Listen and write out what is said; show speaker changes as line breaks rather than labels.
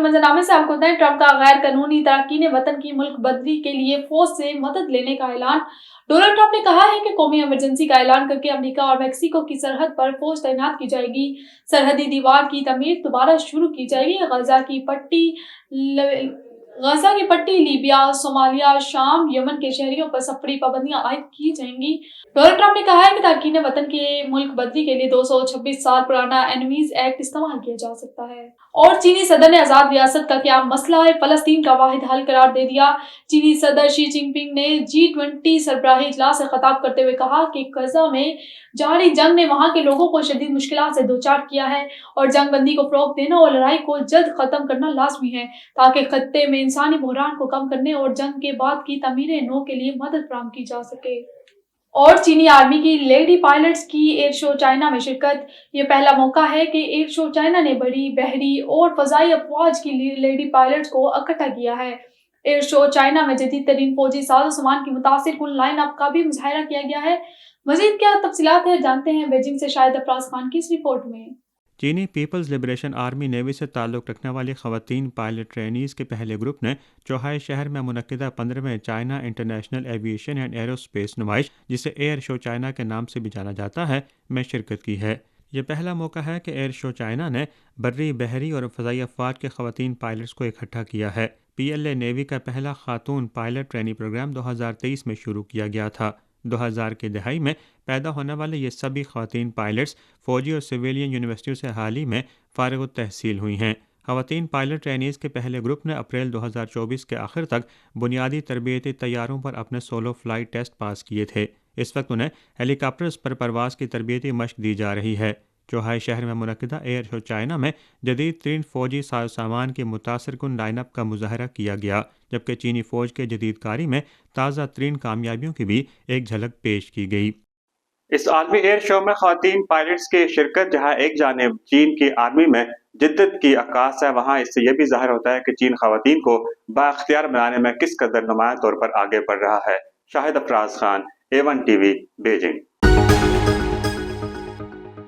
منظرنامے سے آپ کو بتائیں، ٹرمپ کا غیر قانونی تارکین وطن کی ملک بدری کے لیے فوج سے مدد لینے کا اعلان۔ ڈونلڈ ٹرمپ نے کہا ہے کہ قومی ایمرجنسی کا اعلان کر کے امریکہ اور میکسیکو کی سرحد پر فوج تعینات کی جائے گی، سرحدی دیوار کی تعمیر دوبارہ شروع کی جائے گی، غزہ کی پٹی، لیبیا، صومالیہ، شام، یمن کے شہریوں پر سفری پابندیاں عائد کی جائیں گی۔ ڈونلڈ ٹرمپ نے کہا ہے کہ تارکین وطن کے ملک بدری کے لیے 226 سال پرانا اینیمیز ایکٹ استعمال کیا جا سکتا ہے۔ اور چینی صدر نے آزاد ریاست کا قیام مسئلہ فلسطین کا واحد حل قرار دے دیا۔ چینی صدر شی جن پنگ نے G20 سربراہی اجلاس سے خطاب کرتے ہوئے کہا کہ غزہ میں جاری جنگ نے وہاں کے لوگوں کو شدید مشکلات سے دوچار کیا ہے اور جنگ بندی کو فروغ دینا اور لڑائی کو جلد ختم کرنا لازمی ہے تاکہ خطے میں انسانی بحران کو کم کرنے اور جنگ کے بعد کی تعمیر نو کے لیے مدد فراہم کی جا سکے۔ اور چینی آرمی کی لیڈی پائلٹس کی ایئر شو چائنا میں شرکت۔ یہ پہلا موقع ہے کہ ایئر شو چائنا نے بڑی بحری اور فضائی افواج کی لیڈی پائلٹس کو اکٹھا کیا ہے۔ ایئر شو چائنا میں جدید ترین فوجی ساز و سامان کی متاثر کن لائن اپ کا بھی مظاہرہ کیا گیا ہے۔ مزید کیا تفصیلات ہیں جانتے ہیں بیجنگ سے شاہد افراز خان کی اس رپورٹ میں۔
چینی پیپلز لبریشن آرمی نیوی سے تعلق رکھنے والی خواتین پائلٹ ٹرینیز کے پہلے گروپ نے چوہائی شہر میں منعقدہ 15ویں China international aviation and aerospace نمائش، جسے ایئر شو چائنا کے نام سے بھی جانا جاتا ہے، میں شرکت کی ہے۔ یہ پہلا موقع ہے کہ ایئر شو چائنا نے بری، بحری اور فضائی افواج کے خواتین پائلٹس کو اکٹھا کیا ہے۔ PLA نیوی کا پہلا خاتون پائلٹ ٹرینی پروگرام 2023 میں شروع کیا گیا تھا۔ 2000 کی دہائی میں پیدا ہونے والے یہ سبھی خواتین پائلٹس فوجی اور سویلین یونیورسٹیوں سے حال ہی میں فارغ التحصیل ہوئی ہیں۔ خواتین پائلٹ ٹرینیز کے پہلے گروپ نے اپریل 2024 کے آخر تک بنیادی تربیتی طیاروں پر اپنے سولو فلائٹ ٹیسٹ پاس کیے تھے۔ اس وقت انہیں ہیلی کاپٹرز پر پرواز کی تربیتی مشق دی جا رہی ہے۔ چوہائی شہر میں منعقدہ ایئر شو چائنا میں جدید ترین فوجی ساز و سامان کی متاثر کن لائن اپ کا مظاہرہ کیا گیا، جبکہ چینی فوج کے جدید کاری میں تازہ ترین کامیابیوں کی بھی ایک جھلک پیش کی گئی۔
اس عالمی ایئر شو میں خواتین پائلٹس کی شرکت جہاں ایک جانب چین کی آرمی میں جدت کی عکاس ہے، وہاں اس سے یہ بھی ظاہر ہوتا ہے کہ چین خواتین کو بااختیار بنانے میں کس قدر نمایاں طور پر آگے بڑھ رہا ہے۔ Shahid Afraz Khan, A1 TV، Beijing.